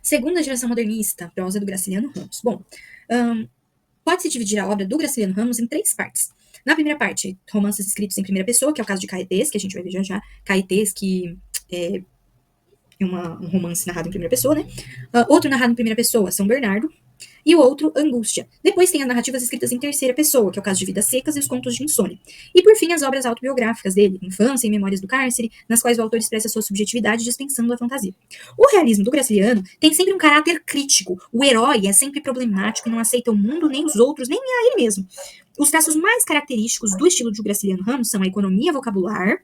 Segunda geração modernista, prosa do Graciliano Ramos. Bom, pode-se dividir a obra do Graciliano Ramos em 3 partes. Na primeira parte, romances escritos em primeira pessoa, que é o caso de Caetés, que a gente vai ver já já. Caetés, que é um romance narrado em primeira pessoa, né? Outro narrado em primeira pessoa, São Bernardo. E o outro, Angústia. Depois tem as narrativas escritas em terceira pessoa, que é o caso de Vidas Secas e os Contos de Insônia. E por fim, as obras autobiográficas dele, Infância e Memórias do Cárcere, nas quais o autor expressa sua subjetividade dispensando a fantasia. O realismo do Graciliano tem sempre um caráter crítico. O herói é sempre problemático e não aceita o mundo, nem os outros, nem a ele mesmo. Os traços mais característicos do estilo de Graciliano Ramos são a economia vocabular,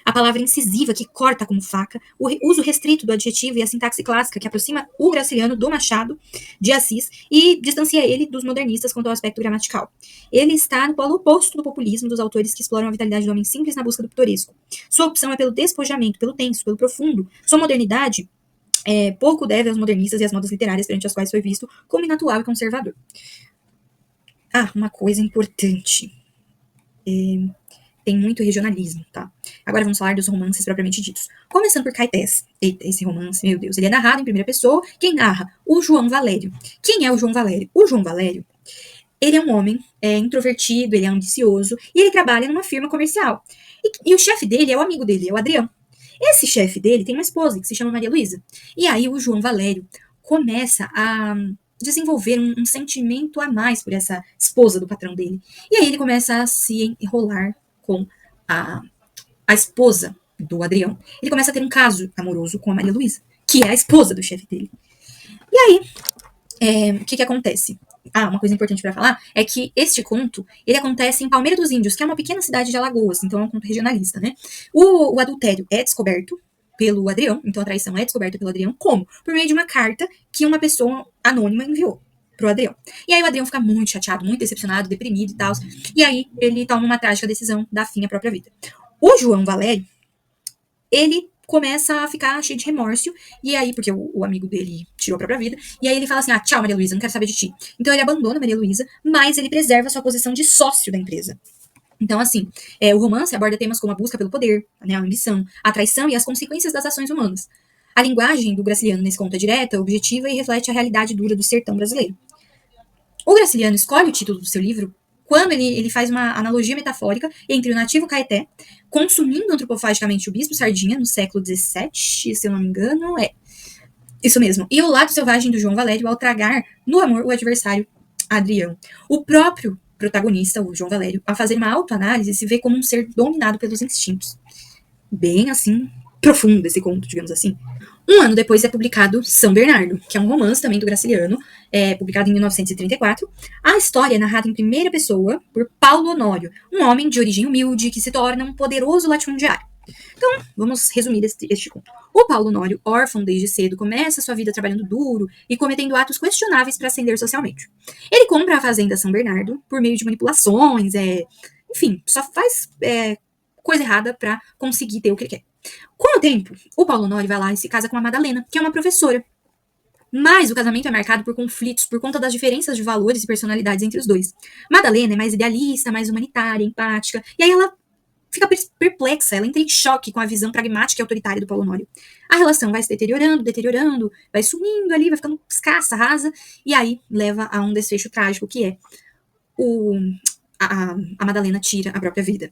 a palavra incisiva que corta como faca, o uso restrito do adjetivo e a sintaxe clássica que aproxima o Graciliano do Machado de Assis e distancia ele dos modernistas quanto ao aspecto gramatical. Ele está no polo oposto do populismo dos autores que exploram a vitalidade do homem simples na busca do pitoresco. Sua opção é pelo despojamento, pelo tenso, pelo profundo. Sua modernidade pouco deve aos modernistas e às modas literárias perante as quais foi visto como inatual e conservador. Uma coisa importante. Tem muito regionalismo, tá? Agora vamos falar dos romances propriamente ditos. Começando por Caetés. Eita, esse romance, meu Deus, ele é narrado em primeira pessoa. Quem narra? O João Valério. Quem é o João Valério? O João Valério, ele é um homem introvertido, ele é ambicioso, e ele trabalha numa firma comercial. E o chefe dele é o amigo dele, é o Adrião. Esse chefe dele tem uma esposa que se chama Maria Luísa. E aí o João Valério começa a desenvolver um sentimento a mais por essa esposa do patrão dele. E aí ele começa a se enrolar com a esposa do Adrião. Ele começa a ter um caso amoroso com a Maria Luísa, que é a esposa do chefe dele. E aí, o que acontece? Uma coisa importante para falar é que este conto, ele acontece em Palmeira dos Índios, que é uma pequena cidade de Alagoas, então é um conto regionalista, né? O adultério é descoberto pelo Adrião, então a traição é descoberta pelo Adrião, como? Por meio de uma carta que uma pessoa anônima enviou pro Adrião. E aí o Adrião fica muito chateado, muito decepcionado, deprimido e tal. E aí ele toma uma trágica decisão, dar fim à própria vida. O João Valério, ele começa a ficar cheio de remorso, e aí, porque o amigo dele tirou a própria vida, e aí ele fala assim, tchau Maria Luísa, não quero saber de ti. Então ele abandona Maria Luísa, mas ele preserva sua posição de sócio da empresa. Então, assim, o romance aborda temas como a busca pelo poder, né, a ambição, a traição e as consequências das ações humanas. A linguagem do Graciliano nesse conto é direta, objetiva e reflete a realidade dura do sertão brasileiro. O Graciliano escolhe o título do seu livro quando ele faz uma analogia metafórica entre o nativo Caeté, consumindo antropofagicamente o bispo Sardinha, no século XVII, se eu não me engano, isso mesmo, e o lado selvagem do João Valério ao tragar no amor o adversário Adrião. O próprio protagonista, o João Valério, ao fazer uma autoanálise, se vê como um ser dominado pelos instintos. Bem, assim, profundo esse conto, digamos assim. Um ano depois é publicado São Bernardo, que é um romance também do Graciliano, publicado em 1934. A história é narrada em primeira pessoa por Paulo Honório, um homem de origem humilde que se torna um poderoso latifundiário. Então, vamos resumir este conto. O Paulo Honório, órfão desde cedo, começa sua vida trabalhando duro e cometendo atos questionáveis para ascender socialmente. Ele compra a fazenda São Bernardo por meio de manipulações, enfim, só faz coisa errada para conseguir ter o que ele quer. Com o tempo, o Paulo Honório vai lá e se casa com a Madalena, que é uma professora. Mas o casamento é marcado por conflitos por conta das diferenças de valores e personalidades entre os dois. Madalena é mais idealista, mais humanitária, empática, e aí ela fica perplexa, ela entra em choque com a visão pragmática e autoritária do Paulo Honório. A relação vai se deteriorando, vai sumindo ali, vai ficando escassa, rasa, e aí leva a um desfecho trágico, que é a Madalena tira a própria vida.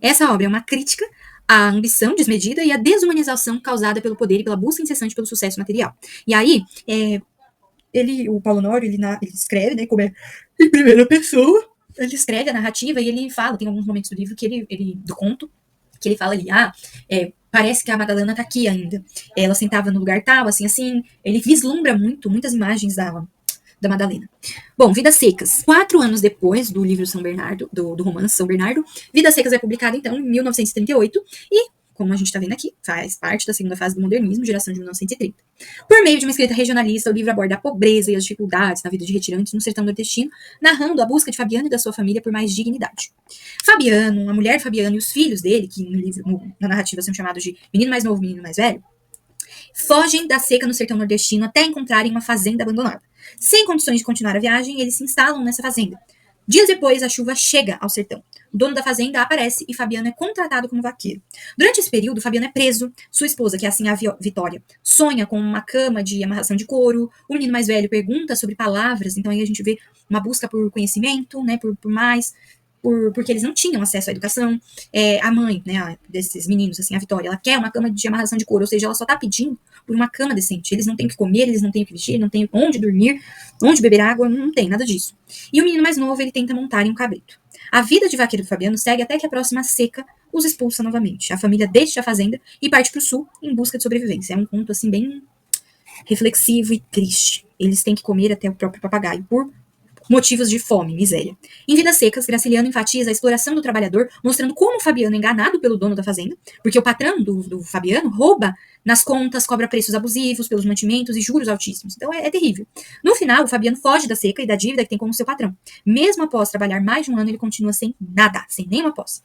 Essa obra é uma crítica à ambição desmedida e à desumanização causada pelo poder e pela busca incessante pelo sucesso material. E aí, o Paulo Honório, ele escreve, né, como é em primeira pessoa, ele escreve a narrativa e ele fala, tem alguns momentos do livro do conto, que ele fala ali, parece que a Madalena tá aqui ainda. Ela sentava no lugar tal, assim, ele vislumbra muitas imagens da Madalena. Bom, Vidas Secas. 4 anos depois do livro São Bernardo, do romance São Bernardo, Vidas Secas é publicado, então, em 1938, e, como a gente está vendo aqui, faz parte da segunda fase do modernismo, geração de 1930. Por meio de uma escrita regionalista, o livro aborda a pobreza e as dificuldades na vida de retirantes no sertão nordestino, narrando a busca de Fabiano e da sua família por mais dignidade. Fabiano, a mulher de Fabiano e os filhos dele, que no livro, na narrativa são chamados de menino mais novo, menino mais velho, fogem da seca no sertão nordestino até encontrarem uma fazenda abandonada. Sem condições de continuar a viagem, eles se instalam nessa fazenda. Dias depois, a chuva chega ao sertão. o dono da fazenda aparece e Fabiano é contratado como vaqueiro. Durante esse período, Fabiano é preso, sua esposa, que é assim a Vitória, sonha com uma cama de amarração de couro, o menino mais velho pergunta sobre palavras, então aí a gente vê uma busca por conhecimento, né, por mais, porque eles não tinham acesso à educação. A mãe, né, desses meninos, assim, a Vitória, ela quer uma cama de amarração de couro, ou seja, ela só tá pedindo por uma cama decente. Eles não têm o que comer, eles não têm o que vestir, não têm onde dormir, onde beber água, não tem nada disso. E o menino mais novo, ele tenta montar em um cabrito. A vida de vaqueiro do Fabiano segue até que a próxima seca os expulsa novamente. A família deixa a fazenda e parte para o sul em busca de sobrevivência. É um conto, assim, bem reflexivo e triste. Eles têm que comer até o próprio papagaio por motivos de fome, miséria. Em Vidas Secas, Graciliano enfatiza a exploração do trabalhador, mostrando como o Fabiano é enganado pelo dono da fazenda, porque o patrão do Fabiano rouba nas contas, cobra preços abusivos pelos mantimentos e juros altíssimos. Então é terrível. No final, o Fabiano foge da seca e da dívida que tem com o seu patrão. Mesmo após trabalhar mais de um ano, ele continua sem nada, sem nenhuma posse.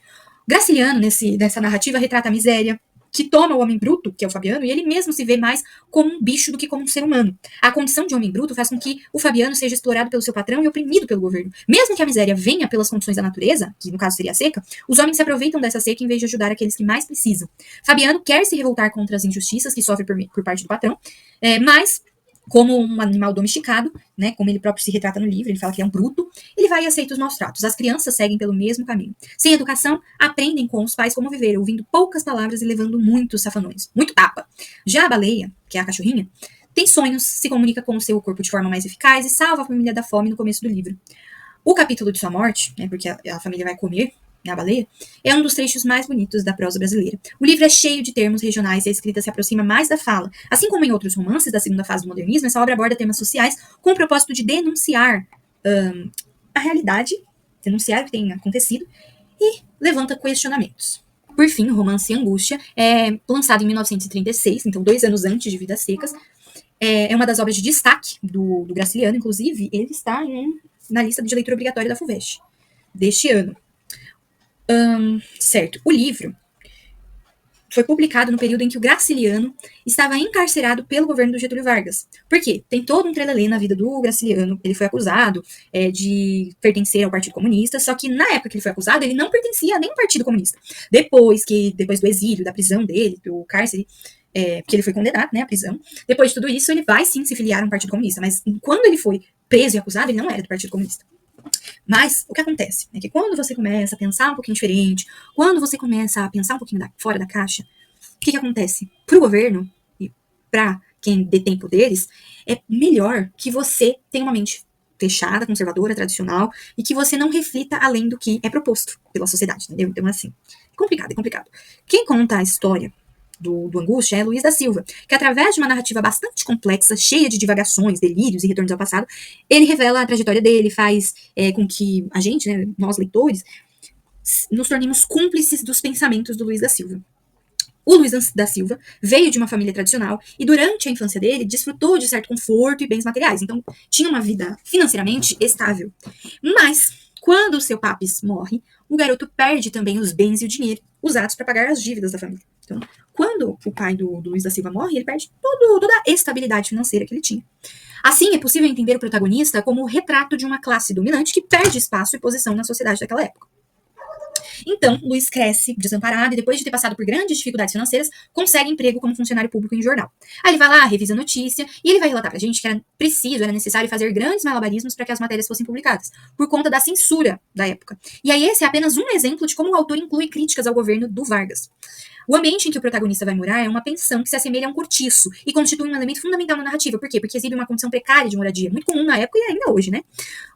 Graciliano, nessa narrativa, retrata a miséria, que toma o homem bruto, que é o Fabiano, e ele mesmo se vê mais como um bicho do que como um ser humano. A condição de homem bruto faz com que o Fabiano seja explorado pelo seu patrão e oprimido pelo governo. Mesmo que a miséria venha pelas condições da natureza, que no caso seria a seca, os homens se aproveitam dessa seca em vez de ajudar aqueles que mais precisam. Fabiano quer se revoltar contra as injustiças que sofre por parte do patrão, mas como um animal domesticado, né, como ele próprio se retrata no livro, ele fala que é um bruto, ele vai e aceita os maus tratos. As crianças seguem pelo mesmo caminho. Sem educação, aprendem com os pais como viver, ouvindo poucas palavras e levando muitos safanões, muito tapa. Já a baleia, que é a cachorrinha, tem sonhos, se comunica com o seu corpo de forma mais eficaz e salva a família da fome no começo do livro. O capítulo de sua morte, né, porque a família vai comer a baleia, é um dos trechos mais bonitos da prosa brasileira. O livro é cheio de termos regionais e a escrita se aproxima mais da fala. Assim como em outros romances da segunda fase do modernismo, essa obra aborda temas sociais com o propósito de denunciar a realidade, denunciar o que tem acontecido e levanta questionamentos. Por fim, o romance Angústia é lançado em 1936, então 2 anos antes de Vidas Secas. É uma das obras de destaque do Graciliano, inclusive, ele está na lista de leitura obrigatória da FUVEST deste ano. Certo, o livro foi publicado no período em que o Graciliano estava encarcerado pelo governo do Getúlio Vargas. Por quê? Tem todo um trelelê na vida do Graciliano. Ele foi acusado de pertencer ao Partido Comunista, só que na época que ele foi acusado, ele não pertencia a nenhum Partido Comunista. Depois do exílio, da prisão dele, do cárcere, porque ele foi condenado, né, à prisão, depois de tudo isso, ele vai sim se filiar a um Partido Comunista, mas quando ele foi preso e acusado, ele não era do Partido Comunista. Mas o que acontece é que quando você começa a pensar um pouquinho diferente, quando você começa a pensar um pouquinho fora da caixa, o que acontece? Para o governo e para quem detém poderes, é melhor que você tenha uma mente fechada, conservadora, tradicional, e que você não reflita além do que é proposto pela sociedade, entendeu? Então, assim, é complicado. Quem conta a história do Angústia é Luiz da Silva, que através de uma narrativa bastante complexa, cheia de divagações, delírios e retornos ao passado, ele revela a trajetória dele, faz com que a gente, né, nós leitores, nos tornemos cúmplices dos pensamentos do Luiz da Silva. O Luiz da Silva veio de uma família tradicional e durante a infância dele desfrutou de certo conforto e bens materiais, então tinha uma vida financeiramente estável. Mas quando o seu papis morre, o garoto perde também os bens e o dinheiro usados para pagar as dívidas da família. Então, quando o pai do Luiz da Silva morre, ele perde toda a estabilidade financeira que ele tinha. Assim, é possível entender o protagonista como o retrato de uma classe dominante que perde espaço e posição na sociedade daquela época. Então, Luiz cresce desamparado e depois de ter passado por grandes dificuldades financeiras, consegue emprego como funcionário público em jornal. Aí ele vai lá, revisa a notícia e ele vai relatar pra gente que era necessário fazer grandes malabarismos para que as matérias fossem publicadas, por conta da censura da época. E aí esse é apenas um exemplo de como o autor inclui críticas ao governo do Vargas. O ambiente em que o protagonista vai morar é uma pensão que se assemelha a um cortiço e constitui um elemento fundamental na narrativa. Por quê? Porque exibe uma condição precária de moradia, muito comum na época e ainda hoje, né?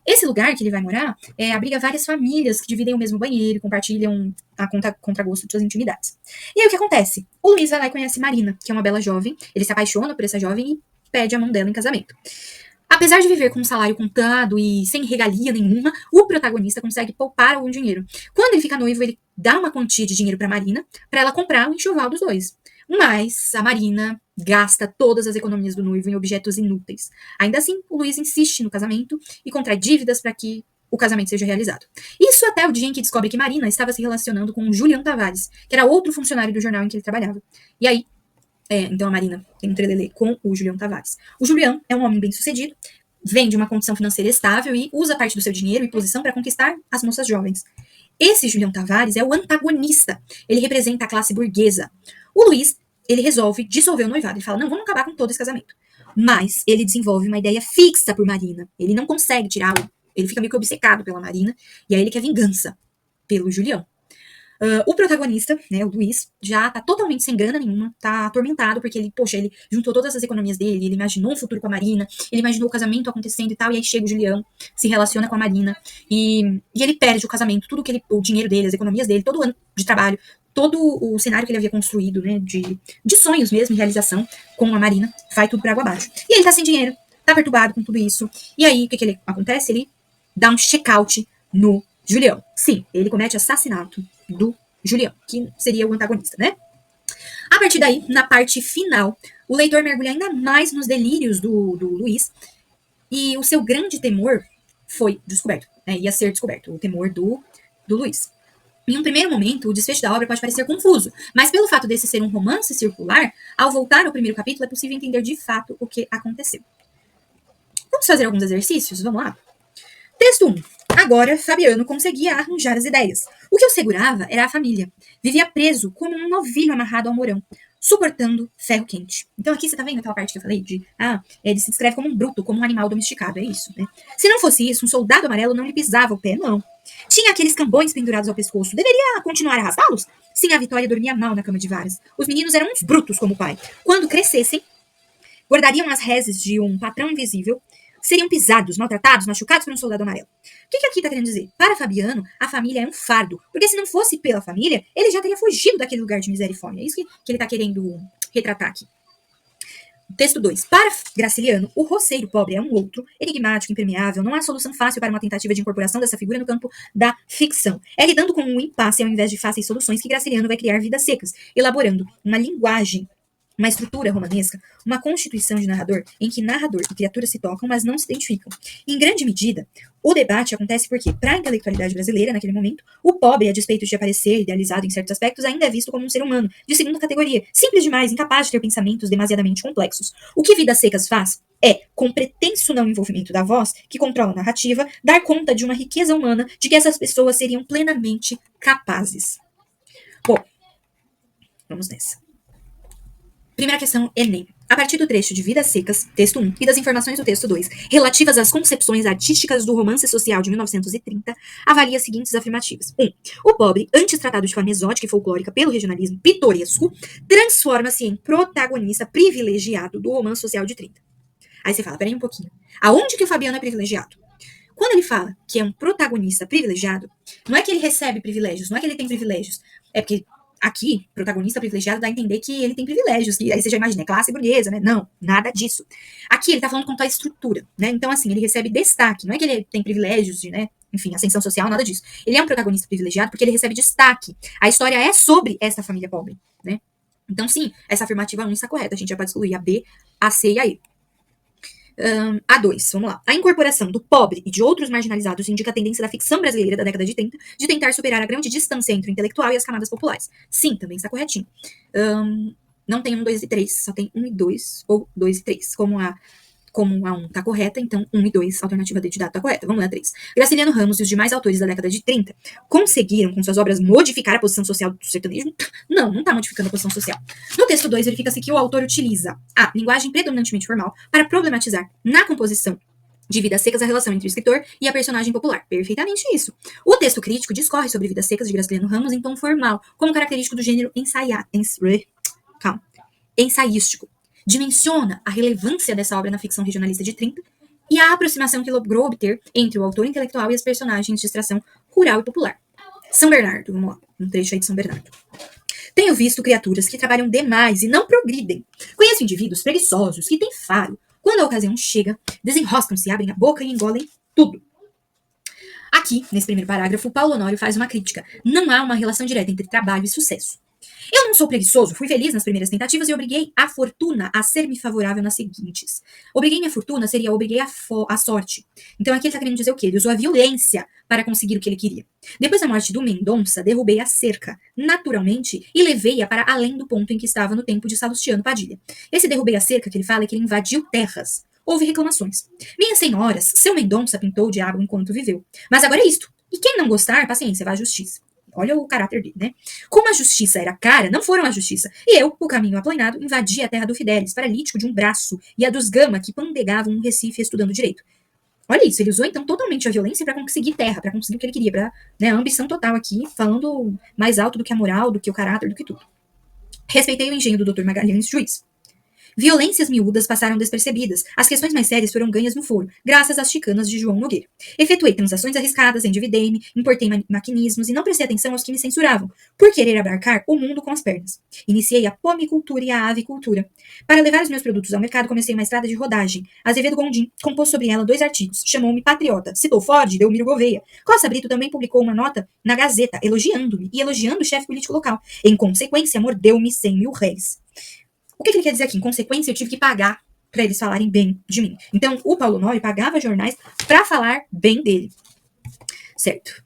Esse lugar que ele vai morar abriga várias famílias que dividem o mesmo banheiro e compartilham a contragosto de suas intimidades. E aí o que acontece? O Luiz vai lá e conhece Marina, que é uma bela jovem, ele se apaixona por essa jovem e pede a mão dela em casamento. Apesar de viver com um salário contado e sem regalia nenhuma, o protagonista consegue poupar algum dinheiro. Quando ele fica noivo, ele dá uma quantia de dinheiro para Marina, para ela comprar o enxoval dos dois. Mas a Marina gasta todas as economias do noivo em objetos inúteis. Ainda assim, o Luiz insiste no casamento e contrai dívidas para que o casamento seja realizado. Isso até o dia em que descobre que Marina estava se relacionando com o Julião Tavares, que era outro funcionário do jornal em que ele trabalhava. E aí, então a Marina tem um trelelê com o Julião Tavares. O Julião é um homem bem-sucedido, vem de uma condição financeira estável e usa parte do seu dinheiro e posição para conquistar as moças jovens. Esse Julião Tavares é o antagonista. Ele representa a classe burguesa. O Luiz, ele resolve dissolver o noivado. Ele fala, não, vamos acabar com todo esse casamento. Mas ele desenvolve uma ideia fixa por Marina. Ele não consegue tirá-lo. Ele fica meio que obcecado pela Marina. E aí ele quer vingança pelo Julião. O protagonista, né, o Luiz, já tá totalmente sem grana nenhuma, tá atormentado, porque ele juntou todas as economias dele, ele imaginou um futuro com a Marina, ele imaginou o casamento acontecendo e tal, e aí chega o Julião, se relaciona com a Marina, e ele perde o casamento, tudo que o dinheiro dele, as economias dele, todo o ano de trabalho, todo o cenário que ele havia construído, né, de sonhos mesmo, de realização com a Marina, vai tudo pra água abaixo. E ele tá sem dinheiro, tá perturbado com tudo isso, e aí o que ele acontece? Ele dá um check-out no Julião. Sim, ele comete assassinato do Julião, que seria o antagonista, né? A partir daí, na parte final, o leitor mergulha ainda mais nos delírios do Luiz, e o seu grande temor foi descoberto, né? Ia ser descoberto, o temor do Luiz. Em um primeiro momento, o desfecho da obra pode parecer confuso, mas pelo fato desse ser um romance circular, ao voltar ao primeiro capítulo, é possível entender de fato o que aconteceu. Vamos fazer alguns exercícios? Vamos lá? Texto 1. Agora, Fabiano conseguia arranjar as ideias. O que o segurava era a família. Vivia preso como um novilho amarrado ao morão, suportando ferro quente. Então aqui você tá vendo aquela parte que eu falei de, ele se descreve como um bruto, como um animal domesticado, é isso, né? Se não fosse isso, um soldado amarelo não lhe pisava o pé, não. Tinha aqueles cambões pendurados ao pescoço. Deveria continuar a arrastá-los? Sim, a Vitória dormia mal na cama de varas. Os meninos eram uns brutos como o pai. Quando crescessem, guardariam as reses de um patrão invisível, seriam pisados, maltratados, machucados por um soldado amarelo. O que aqui está querendo dizer? Para Fabiano, a família é um fardo. Porque se não fosse pela família, ele já teria fugido daquele lugar de miséria e fome. É isso que ele está querendo retratar aqui. Texto 2. Para Graciliano, o roceiro pobre é um outro, enigmático, impermeável. Não há solução fácil para uma tentativa de incorporação dessa figura no campo da ficção. É lidando com um impasse ao invés de fáceis soluções que Graciliano vai criar vidas secas, elaborando uma linguagem, uma estrutura romanesca, uma constituição de narrador em que narrador e criatura se tocam, mas não se identificam. Em grande medida, o debate acontece porque, para a intelectualidade brasileira, naquele momento, o pobre, a despeito de aparecer idealizado em certos aspectos, ainda é visto como um ser humano, de segunda categoria, simples demais, incapaz de ter pensamentos demasiadamente complexos. O que Vidas Secas faz é, com pretenso não envolvimento da voz, que controla a narrativa, dar conta de uma riqueza humana de que essas pessoas seriam plenamente capazes. Bom, vamos nessa. Primeira questão, Enem. A partir do trecho de Vidas Secas, texto 1, e das informações do texto 2, relativas às concepções artísticas do romance social de 1930, avalia as seguintes afirmativas. 1. O pobre, antes tratado de forma exótica e folclórica pelo regionalismo pitoresco, transforma-se em protagonista privilegiado do romance social de 30. Aí você fala, peraí um pouquinho. Aonde que o Fabiano é privilegiado? Quando ele fala que é um protagonista privilegiado, não é que ele recebe privilégios, não é que ele tem privilégios, é porque aqui, protagonista privilegiado dá a entender que ele tem privilégios, que aí você já imagina, é classe burguesa, né? Não, nada disso. Aqui ele tá falando quanto à estrutura, né? Então, assim, ele recebe destaque, não é que ele tem privilégios de, né? Enfim, ascensão social, nada disso. Ele é um protagonista privilegiado porque ele recebe destaque. A história é sobre essa família pobre, né? Então, sim, essa afirmativa 1 está correta. A gente já pode excluir a B, a C e a E. A 2, vamos lá. A incorporação do pobre e de outros marginalizados indica a tendência da ficção brasileira da década de 30 de tentar superar a grande distância entre o intelectual e as camadas populares. Sim, também está corretinho. Não tem 1, 2 e 3, só tem 1 e 2, ou 2 e 3. Como a 1 está correta, então 1 e 2, alternativa D de dado está correta. Vamos lá, 3. Graciliano Ramos e os demais autores da década de 30 conseguiram, com suas obras, modificar a posição social do sertanejo? Não está modificando a posição social. No texto 2, verifica-se que o autor utiliza a linguagem predominantemente formal para problematizar na composição de Vidas Secas a relação entre o escritor e a personagem popular. Perfeitamente isso. O texto crítico discorre sobre Vidas Secas de Graciliano Ramos em tom formal, como característico do gênero ensaístico. Dimensiona a relevância dessa obra na ficção regionalista de 30 e a aproximação que logrou obter entre o autor intelectual e as personagens de extração rural e popular. São Bernardo, vamos lá, um trecho aí de São Bernardo. Tenho visto criaturas que trabalham demais e não progridem. Conheço indivíduos preguiçosos que têm faro. Quando a ocasião chega, desenroscam-se, abrem a boca e engolem tudo. Aqui, nesse primeiro parágrafo, Paulo Honório faz uma crítica. Não há uma relação direta entre trabalho e sucesso. Eu não sou preguiçoso, fui feliz nas primeiras tentativas e obriguei a fortuna a ser-me favorável nas seguintes. Obriguei minha fortuna seria obriguei a sorte. Então aqui ele está querendo dizer o quê? Ele usou a violência para conseguir o que ele queria. Depois da morte do Mendonça, derrubei a cerca, naturalmente, e levei-a para além do ponto em que estava no tempo de Salustiano Padilha. Esse derrubei a cerca que ele fala é que ele invadiu terras. Houve reclamações. Minhas senhoras, seu Mendonça pintou o diabo enquanto viveu. Mas agora é isto. E quem não gostar, paciência, vá à justiça. Olha o caráter dele, né? Como a justiça era cara, não foram à justiça. E eu, o caminho aplainado, invadi a terra do Fidelis, paralítico de um braço, e a dos Gama, que pandegavam no Recife estudando direito. Olha isso, ele usou então totalmente a violência para conseguir terra, para conseguir o que ele queria, para, né, a ambição total aqui, falando mais alto do que a moral, do que o caráter, do que tudo. Respeitei o engenho do Dr. Magalhães, juiz. Violências miúdas passaram despercebidas. As questões mais sérias foram ganhas no foro, graças às chicanas de João Nogueira. Efetuei transações arriscadas, endividei-me, importei maquinismos e não prestei atenção aos que me censuravam, por querer abarcar o mundo com as pernas. Iniciei a pomicultura e a avicultura. Para levar os meus produtos ao mercado, comecei uma estrada de rodagem. Azevedo Gondim compôs sobre ela 2 artigos. Chamou-me patriota. Citou Ford, Delmiro Gouveia. Costa Brito também publicou uma nota na Gazeta, elogiando-me e elogiando o chefe político local. Em consequência, mordeu-me 100 mil réis. O que ele quer dizer aqui? Em consequência, eu tive que pagar para eles falarem bem de mim. Então, o Paulo Honório pagava jornais para falar bem dele. Certo?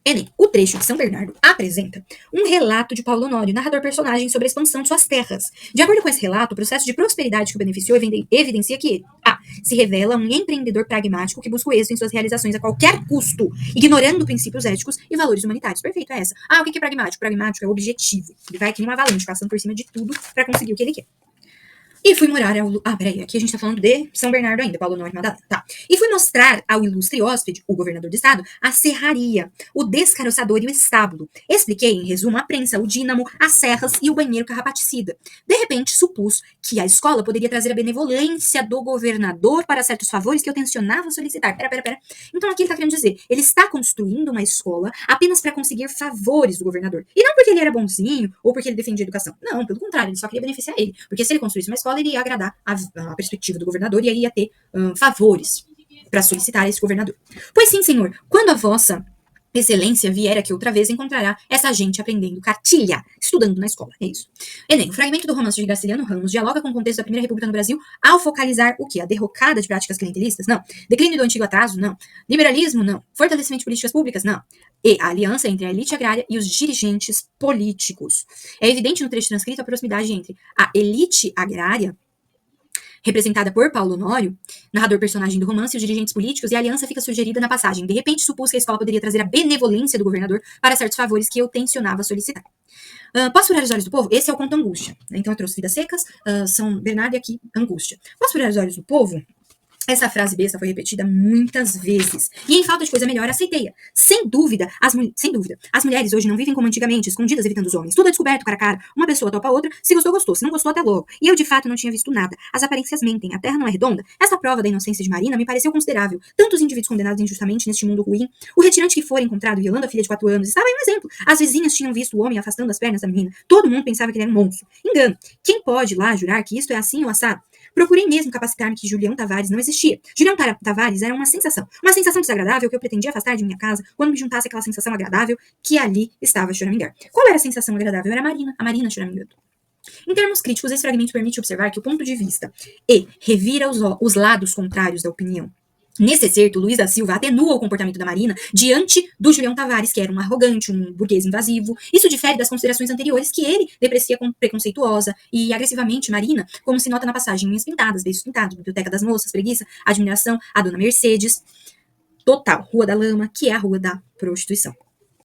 Enem, o trecho de São Bernardo apresenta um relato de Paulo Honório, narrador-personagem, sobre a expansão de suas terras. De acordo com esse relato, o processo de prosperidade que o beneficiou evidencia que ele, se revela um empreendedor pragmático que busca o êxito em suas realizações a qualquer custo, ignorando princípios éticos e valores humanitários. Perfeito, é essa. O que é pragmático? Pragmático é o objetivo. Ele vai aqui numa avalanche, passando por cima de tudo para conseguir o que ele quer. E fui morar ao... peraí, aqui a gente tá falando de São Bernardo ainda, Paulo Honório Madalena. Tá. E fui mostrar ao ilustre hóspede, o governador do estado, a serraria, o descaroçador e o estábulo. Expliquei, em resumo, a prensa, o dínamo, as serras e o banheiro carrapaticida. De repente, supus que a escola poderia trazer a benevolência do governador para certos favores que eu tensionava solicitar. Pera. Então aqui ele tá querendo dizer, ele está construindo uma escola apenas para conseguir favores do governador. E não porque ele era bonzinho ou porque ele defendia a educação. Não, pelo contrário, ele só queria beneficiar ele. Porque se ele construísse uma escola, ele ia agradar a perspectiva do governador e aí ia ter favores para solicitar a esse governador. Pois sim, senhor, quando a vossa excelência vier aqui outra vez, encontrará essa gente aprendendo cartilha, estudando na escola. É isso. Enem, o fragmento do romance de Graciliano Ramos dialoga com o contexto da Primeira República no Brasil ao focalizar o quê? A derrocada de práticas clientelistas? Não. Declínio do antigo atraso? Não. Liberalismo? Não. Fortalecimento de políticas públicas? Não. E a aliança entre a elite agrária e os dirigentes políticos. É evidente no trecho transcrito a proximidade entre a elite agrária, representada por Paulo Honório, narrador-personagem do romance, e os dirigentes políticos, e a aliança fica sugerida na passagem. De repente, supus que a escola poderia trazer a benevolência do governador para certos favores que eu tensionava solicitar. Posso furar os olhos do povo? Esse é o conto Angústia. Então, eu trouxe Vidas Secas, São Bernardo e aqui Angústia. Posso furar os olhos do povo? Essa frase besta foi repetida muitas vezes. E em falta de coisa melhor, aceitei-a. Sem dúvida, as mulheres hoje não vivem como antigamente, escondidas evitando os homens. Tudo é descoberto, cara a cara. Uma pessoa topa a outra. Se gostou, gostou. Se não gostou, até logo. E eu, de fato, não tinha visto nada. As aparências mentem. A terra não é redonda. Essa prova da inocência de Marina me pareceu considerável. Tantos indivíduos condenados injustamente neste mundo ruim. O retirante que fora encontrado violando a filha de 4 anos estava aí um exemplo. As vizinhas tinham visto o homem afastando as pernas da menina. Todo mundo pensava que ele era um monstro. Engano. Quem pode lá jurar que isto é assim ou assado? Procurei mesmo capacitar-me que Julião Tavares não existia. Julião Tavares era uma sensação desagradável que eu pretendia afastar de minha casa quando me juntasse aquela sensação agradável que ali estava a choramingar. Qual era a sensação agradável? Era a Marina choramingando. Em termos críticos, esse fragmento permite observar que o ponto de vista revira os lados contrários da opinião. Nesse excerto, Luiz da Silva atenua o comportamento da Marina diante do Julião Tavares, que era um arrogante, um burguês invasivo. Isso difere das considerações anteriores que ele deprecia como preconceituosa e agressivamente Marina, como se nota na passagem Unhas Pintadas, Beijos Pintados, Biblioteca das Moças, Preguiça, Admiração, a Dona Mercedes. Total, Rua da Lama, que é a Rua da Prostituição.